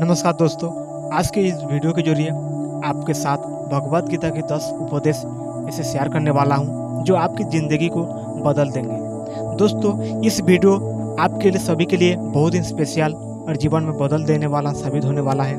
नमस्कार दोस्तों, आज के इस वीडियो के जरिए आपके साथ भगवत गीता के 10 उपदेश इसे शेयर करने वाला हूं, जो आपकी ज़िंदगी को बदल देंगे। दोस्तों, इस वीडियो आपके लिए सभी के लिए बहुत ही स्पेशल और जीवन में बदल देने वाला साबित होने वाला है,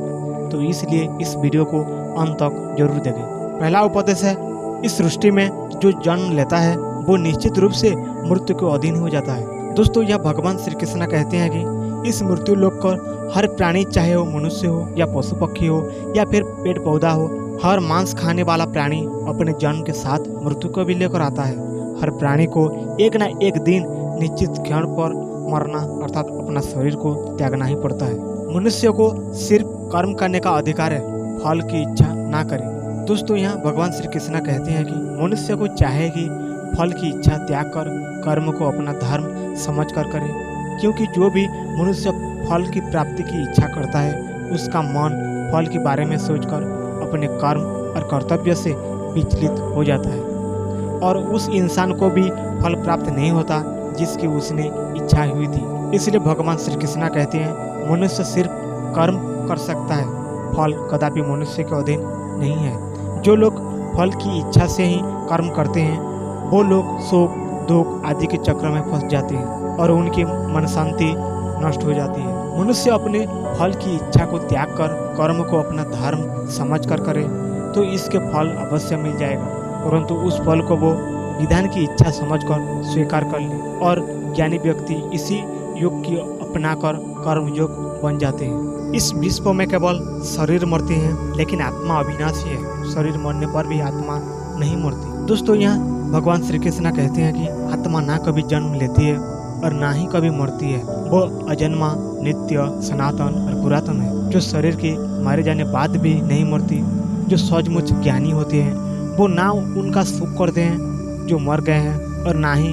तो इसलिए इस वीडियो को अंत तक जरूर देखें। पहला उपदेश है, इस सृष्टि में जो जन्म लेता है वो निश्चित रूप से मृत्यु के अधीन हो जाता है। दोस्तों, यह भगवान श्री कृष्ण कहते हैं कि इस मृत्यु लोक पर हर प्राणी, चाहे वो मनुष्य हो या पशु पक्षी हो या फिर पेड़ पौधा हो, हर मांस खाने वाला प्राणी अपने जन्म के साथ मृत्यु को भी लेकर आता है। हर प्राणी को एक न एक दिन निश्चित क्षण पर मरना अर्थात अपना शरीर को त्यागना ही पड़ता है। मनुष्य को सिर्फ कर्म करने का अधिकार है, फल की इच्छा ना करे। दोस्तों, यहाँ भगवान श्री कृष्ण कहते हैं कि मनुष्य को चाहे कि फल की इच्छा त्याग कर कर्म को अपना धर्म समझकर करे, क्योंकि जो भी मनुष्य फल की प्राप्ति की इच्छा करता है उसका मन फल के बारे में सोचकर अपने कर्म और कर्तव्य से विचलित हो जाता है और उस इंसान को भी फल प्राप्त नहीं होता जिसकी उसने इच्छा हुई थी। इसलिए भगवान श्री कृष्ण कहते हैं मनुष्य सिर्फ कर्म कर सकता है, फल कदापि मनुष्य के अधीन नहीं है। जो लोग फल की इच्छा से ही कर्म करते हैं वो लोग शोक दुख आदि के चक्र में फंस जाते हैं और उनकी मन शांति नष्ट हो जाती है। मनुष्य अपने फल की इच्छा को त्याग कर कर्म को अपना धर्म समझकर करे तो इसके फल अवश्य मिल जाएगा, परंतु उस फल को वो विधान की इच्छा समझकर स्वीकार कर ले और ज्ञानी व्यक्ति इसी योग की अपनाकर कर्म योग बन जाते हैं। इस विश्व में केवल शरीर मरते हैं, लेकिन आत्मा अविनाशी है। शरीर मरने पर भी आत्मा नहीं मरती। दोस्तों, यहाँ भगवान श्री कृष्ण कहते हैं कि आत्मा ना कभी जन्म लेती है और ना ही कभी मरती है। वो अजन्मा, नित्य, सनातन और पुरातन है। जो शरीर के मारे जाने बाद भी नहीं मरती, जो सचमुच ज्ञानी होते हैं वो ना उनका सुख करते हैं जो मर गए हैं और ना ही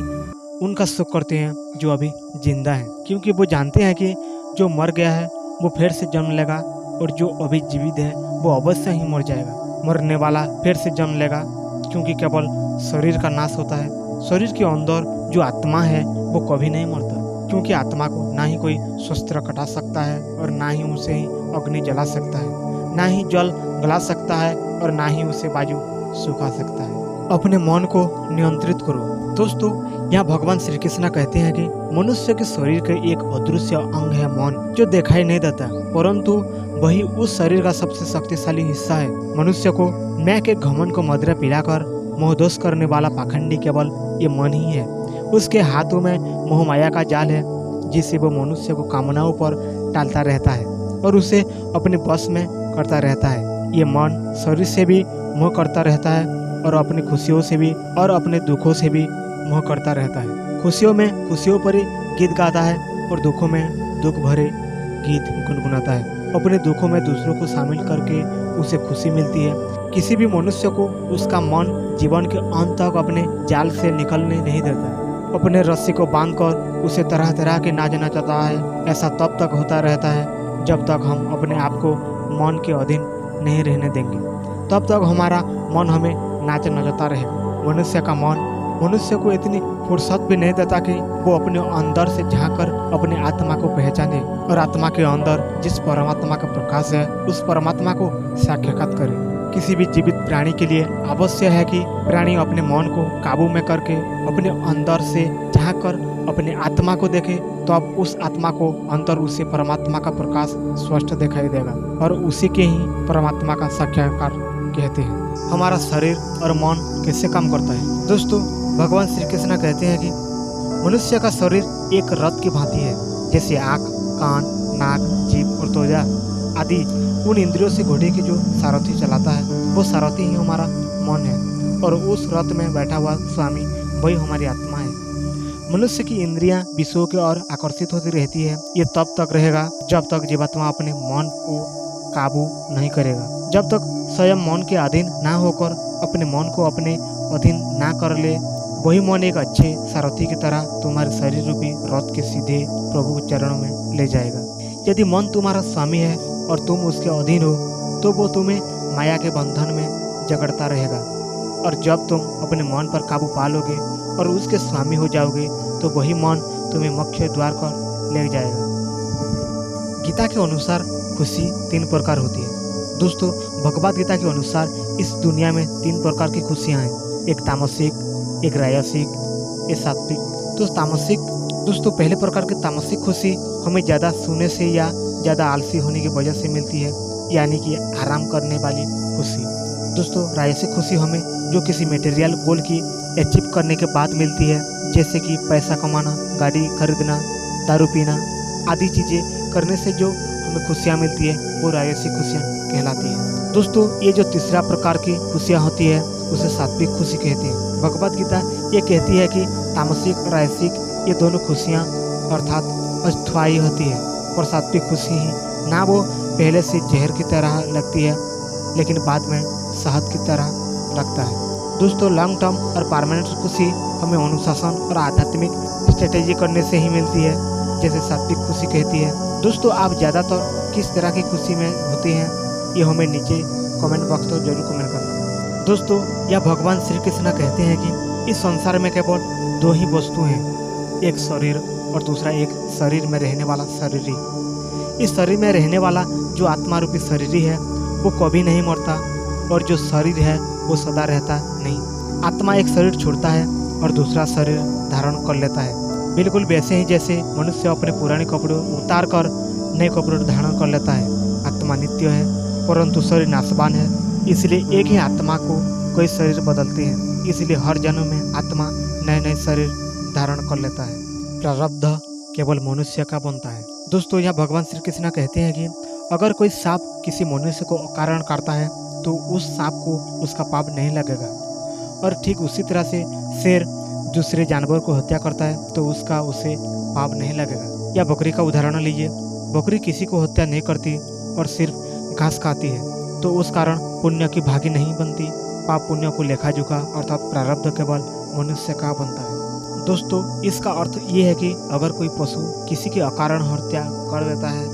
उनका सुख करते हैं जो अभी जिंदा है, क्योंकि वो जानते हैं कि जो मर गया है वो फिर से जन्म लेगा और जो अभी जीवित है वो अवश्य ही मर जाएगा। मरने वाला फिर से जन्म लेगा, क्योंकि केवल शरीर का नाश होता है। शरीर के अंदर जो आत्मा है वो कभी नहीं मरता, क्योंकि आत्मा को ना ही कोई शस्त्र कटा सकता है और ना ही उसे ही अग्नि जला सकता है, ना ही जल गला सकता है और ना ही उसे बाजू सुखा सकता है। अपने मन को नियंत्रित करो। दोस्तों, यहाँ भगवान श्री कृष्ण कहते हैं कि मनुष्य के शरीर के एक अदृश्य अंग है मन, जो दिखाई नहीं देता, परंतु वही उस शरीर का सबसे शक्तिशाली हिस्सा है। मनुष्य को मैं के घमंड को मदिरा पिलाकर मोहदोष करने वाला पाखंडी केवल ये मन ही है। उसके हाथों में मोहमाया का जाल है, जिससे वो मनुष्य को कामनाओं पर टालता रहता है और उसे अपने बस में करता रहता है। ये मन शरीर से भी मोह करता रहता है और अपनी खुशियों से भी और अपने दुखों से भी मोह करता रहता है। खुशियों में खुशियों पर गीत गाता है और दुखों में दुख भरे गीत गुनगुनाता है। अपने दुखों में दूसरों को शामिल करके उसे खुशी मिलती है। किसी भी मनुष्य को उसका मन जीवन के अंत तक अपने जाल से निकलने नहीं देता। अपने रस्सी को बांधकर उसे तरह तरह के नाच नचाता है। ऐसा तब तक होता रहता है जब तक हम अपने आप को मन के अधीन नहीं रहने देंगे, तब तक हमारा मन हमें नाच नचाता रहेगा। मनुष्य का मन मनुष्य को इतनी फुर्सत भी नहीं देता कि वो अपने अंदर से झांककर अपने आत्मा को पहचाने और आत्मा के अंदर जिस परमात्मा का प्रकाश है उस परमात्मा को साक्षात्कार करे। किसी भी जीवित प्राणी के लिए आवश्यक है कि प्राणी अपने मन को काबू में करके अपने अंदर से झांककर अपने आत्मा को देखे, तो अब उस आत्मा को अंदर उसे परमात्मा का प्रकाश स्पष्ट दिखाई देगा और उसी के ही परमात्मा का साक्षात्कार कहते हैं। हमारा शरीर और मन कैसे काम करता है? दोस्तों, भगवान श्री कृष्ण कहते हैं कि मनुष्य का शरीर एक रथ की भांति है। जैसे आँख, कान, नाक, जीभ और त्वचा आदि उन इंद्रियों से घोड़े की जो सारथी चलाता है वो सारथी ही हमारा मन है और उस रथ में बैठा हुआ स्वामी वही हमारी आत्मा है। मनुष्य की इंद्रियां विषयों की ओर आकर्षित होती रहती है। ये तब तक रहेगा जब तक जीवात्मा अपने मन को काबू नहीं करेगा। जब तक स्वयं मन के अधीन ना होकर अपने मन को अपने अधीन ना कर ले, वही मन एक अच्छे सारथी की तरह तुम्हारे शरीर रूपी रथ के सीधे प्रभु के चरणों में ले जाएगा। यदि मन तुम्हारा स्वामी है और तुम उसके अधीन हो तो वो तुम्हें माया के बंधन में जकड़ता रहेगा, और जब तुम अपने मन पर काबू पा लोगे और उसके स्वामी हो जाओगे तो वही मन तुम्हें मोक्ष द्वार पर ले जाएगा। गीता के अनुसार खुशी 3 प्रकार होती है। दोस्तों, भगवद गीता के अनुसार इस दुनिया में 3 प्रकार की खुशियाँ हैं, एक तामसिक, एक राजसिक, एक सात्विक। तो तामसिक दोस्तों, पहले प्रकार की तामसिक खुशी हमें ज़्यादा सोने से या ज़्यादा आलसी होने की वजह से मिलती है, यानी कि आराम करने वाली खुशी। दोस्तों, राजसिक खुशी हमें जो किसी मटेरियल गोल की अचीव करने के बाद मिलती है, जैसे कि पैसा कमाना, गाड़ी खरीदना, दारू पीना आदि चीज़ें करने से जो हमें खुशियाँ मिलती है, वो राजसिक खुशियाँ कहलाती है। दोस्तों, ये जो तीसरा प्रकार की खुशियाँ होती है उसे सात्विक खुशी कहते हैं। भगवद गीता ये कहती है कि तामसिक, राजसिक ये दोनों खुशियाँ अर्थात अस्थायी होती है, और सात्विक खुशी ही ना वो पहले से जहर की तरह लगती है, लेकिन बाद में शहद की तरह लगता है। दोस्तों, लॉन्ग टर्म और परमानेंट खुशी हमें अनुशासन और आध्यात्मिक स्ट्रेटेजी करने से ही मिलती है, जैसे सात्विक खुशी कहती है। दोस्तों, आप ज़्यादातर किस तरह की खुशी में होते हैं, ये हमें नीचे कमेंट बॉक्स में जरूर कमेंट करना। दोस्तों, यह भगवान श्री कृष्ण कहते हैं कि इस संसार में केवल 2 ही वस्तु हैं, एक शरीर और दूसरा एक शरीर में रहने वाला शरीरी। इस शरीर में रहने वाला जो आत्मा रूपी शरीरी है वो कभी नहीं मरता, और जो शरीर है वो सदा रहता नहीं। आत्मा एक शरीर छोड़ता है और दूसरा शरीर धारण कर लेता है, बिल्कुल वैसे ही जैसे मनुष्य अपने पुराने कपड़े उतार कर नए कपड़े धारण कर लेता है। आत्मा नित्य है, परंतु शरीर नाशवान है, इसलिए एक ही आत्मा को कई शरीर बदलते हैं, इसलिए हर जन्म में आत्मा नए नए शरीर धारण कर लेता है। प्रारब्ध केवल मनुष्य का बनता है। दोस्तों, यहाँ भगवान श्री कृष्ण कहते हैं कि अगर कोई सांप किसी मनुष्य को अकारण करता है तो उस सांप को उसका पाप नहीं लगेगा, और ठीक उसी तरह से शेर दूसरे जानवर को हत्या करता है तो उसका उसे पाप नहीं लगेगा। या बकरी का उदाहरण लीजिए, बकरी किसी को हत्या नहीं करती और सिर्फ घास खाती है, तो उस कारण पुण्य की भागी नहीं बनती। पाप पुण्य को लेखा जोखा अर्थात प्रारब्ध केवल मनुष्य का बनता है। दोस्तों, इसका अर्थ ये है कि अगर कोई पशु किसी की अकारण हत्या कर देता है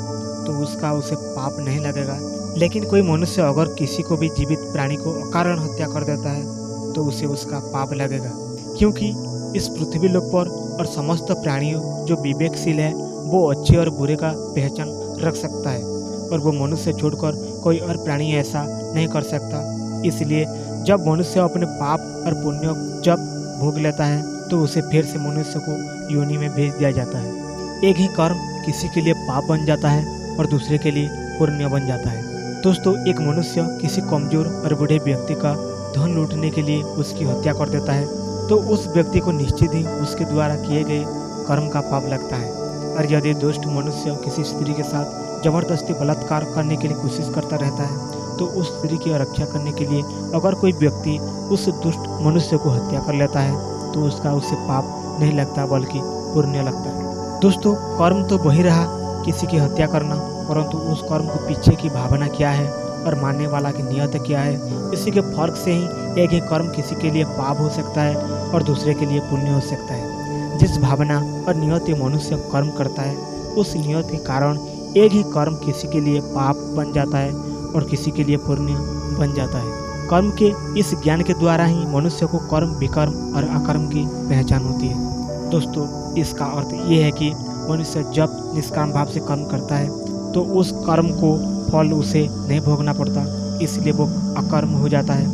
तो उसका उसे पाप नहीं लगेगा, लेकिन कोई मनुष्य अगर किसी को भी जीवित प्राणी को अकारण हत्या कर देता है तो उसे उसका पाप लगेगा, क्योंकि इस पृथ्वी लोक पर और समस्त प्राणियों जो विवेकशील है वो अच्छे और बुरे का पहचान रख सकता है, और वो मनुष्य छोड़कर कोई और प्राणी ऐसा नहीं कर सकता। इसलिए जब मनुष्य अपने पाप और पुण्य जब भोग लेता है तो उसे फिर से मनुष्य को योनि में भेज दिया जाता है। एक ही कर्म किसी के लिए पाप बन जाता है और दूसरे के लिए पुण्य बन जाता है। दोस्तों, एक मनुष्य किसी कमजोर और बूढ़े व्यक्ति का धन लूटने के लिए उसकी हत्या कर देता है तो उस व्यक्ति को निश्चित ही उसके द्वारा किए गए कर्म का पाप लगता है। और यदि दुष्ट मनुष्य किसी स्त्री के साथ जबरदस्ती बलात्कार करने के लिए कोशिश करता रहता है तो उस स्त्री की रक्षा करने के लिए अगर कोई व्यक्ति उस दुष्ट मनुष्य को हत्या कर लेता है तो उसका उसे पाप नहीं लगता बल्कि पुण्य लगता है। दोस्तों, कर्म तो वही रहा किसी की हत्या करना, परंतु उस कर्म को पीछे की भावना क्या है और मानने वाला की नियत क्या है, इसी के फर्क से ही एक ही कर्म किसी के लिए पाप हो सकता है और दूसरे के लिए पुण्य हो सकता है। जिस भावना और नियत मनुष्य कर्म करता है उस नियत के कारण एक ही कर्म किसी के लिए पाप बन जाता है और किसी के लिए पुण्य बन जाता है। कर्म के इस ज्ञान के द्वारा ही मनुष्य को कर्म, विकर्म और अकर्म की पहचान होती है। दोस्तों, इसका अर्थ ये है कि मनुष्य जब निष्काम भाव से कर्म करता है तो उस कर्म को फल उसे नहीं भोगना पड़ता, इसलिए वो अकर्म हो जाता है।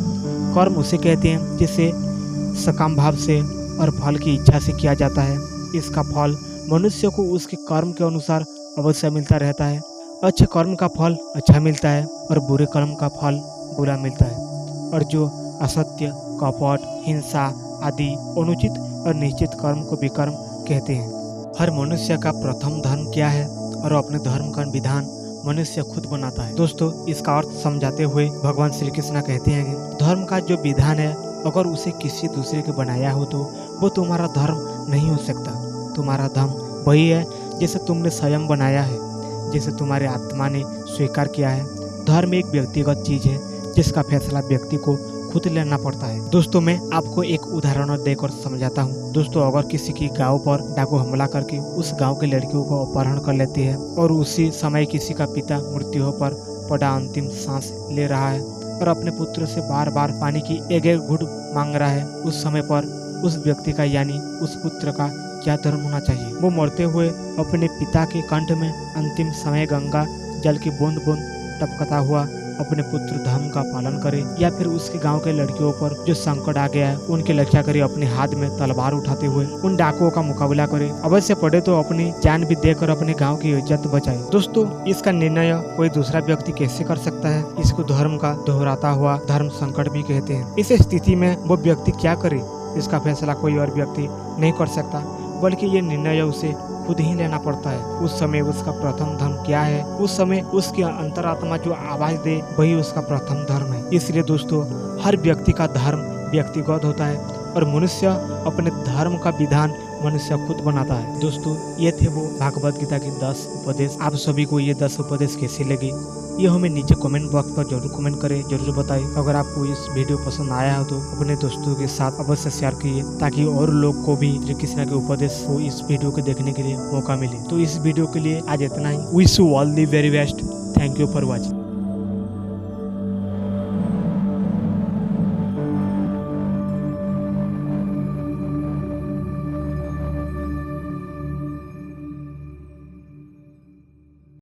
कर्म उसे कहते हैं जिसे सकाम भाव से और फल की इच्छा से किया जाता है। इसका फल मनुष्य को उसके कर्म के अनुसार अवश्य मिलता रहता है। अच्छे कर्म का फल अच्छा मिलता है और बुरे कर्म का फल बुरा मिलता है। और जो असत्य, कपट, हिंसा आदि अनुचित और निश्चित कर्म को विकर्म कहते हैं। हर मनुष्य का प्रथम धर्म क्या है और अपने धर्म का विधान मनुष्य खुद बनाता है। दोस्तों, इसका अर्थ समझाते हुए भगवान श्री कृष्ण कहते हैं कि धर्म का जो विधान है अगर उसे किसी दूसरे के बनाया हो तो वो तुम्हारा धर्म नहीं हो सकता। तुम्हारा धर्म वही है जैसे तुमने स्वयं बनाया है, जैसे तुम्हारे आत्मा ने स्वीकार किया है। धर्म एक व्यक्तिगत चीज है जिसका फैसला व्यक्ति को खुद लेना पड़ता है। दोस्तों, मैं आपको एक उदाहरण देकर समझाता हूँ। दोस्तों, अगर किसी की गांव पर डाकू हमला करके उस गांव के लड़कियों को अपहरण कर लेती है और उसी समय किसी का पिता मृत्यु पर पड़ा अंतिम सांस ले रहा है और अपने पुत्र से बार बार पानी की एक एक घूंट मांग रहा है, उस समय पर उस व्यक्ति का यानी उस पुत्र का क्या धर्म होना चाहिए? वो मरते हुए अपने पिता के कंठ में अंतिम समय गंगा जल की बूंद बूंद टपकता हुआ अपने पुत्र धर्म का पालन करे, या फिर उसके गांव के लड़कियों पर जो संकट आ गया है उनकी रक्षा करे, अपने हाथ में तलवार उठाते हुए उन डाकुओं का मुकाबला करे, अवश्य पड़े तो अपनी जान भी देकर अपने गांव की इज्जत बचाए। दोस्तों, इसका निर्णय कोई दूसरा व्यक्ति कैसे कर सकता है? इसको धर्म का दोहराता हुआ धर्म संकट भी कहते हैं। इस स्थिति में वो व्यक्ति क्या करे, इसका फैसला कोई और व्यक्ति नहीं कर सकता, बल्कि ये निर्णय उसे खुद ही लेना पड़ता है। उस समय उसका प्रथम धर्म क्या है, उस समय उसकी अंतरात्मा जो आवाज दे वही उसका प्रथम धर्म है। इसलिए दोस्तों, हर व्यक्ति का धर्म व्यक्तिगत होता है और मनुष्य अपने धर्म का विधान मनुष्य खुद बनाता है। दोस्तों, ये थे वो भागवत गीता के 10 उपदेश। आप सभी को ये 10 उपदेश कैसे लगे ये हमें नीचे कमेंट बॉक्स पर जरूर कमेंट करें, जरूर बताएं। अगर आपको इस वीडियो पसंद आया हो तो अपने दोस्तों के साथ अवश्य शेयर कीजिए, ताकि और लोग को भी किसी न के उपदेश को इस वीडियो को देखने के लिए मौका मिले। तो इस वीडियो के लिए आज इतना ही। Wish you all the very best. Thank you for watching.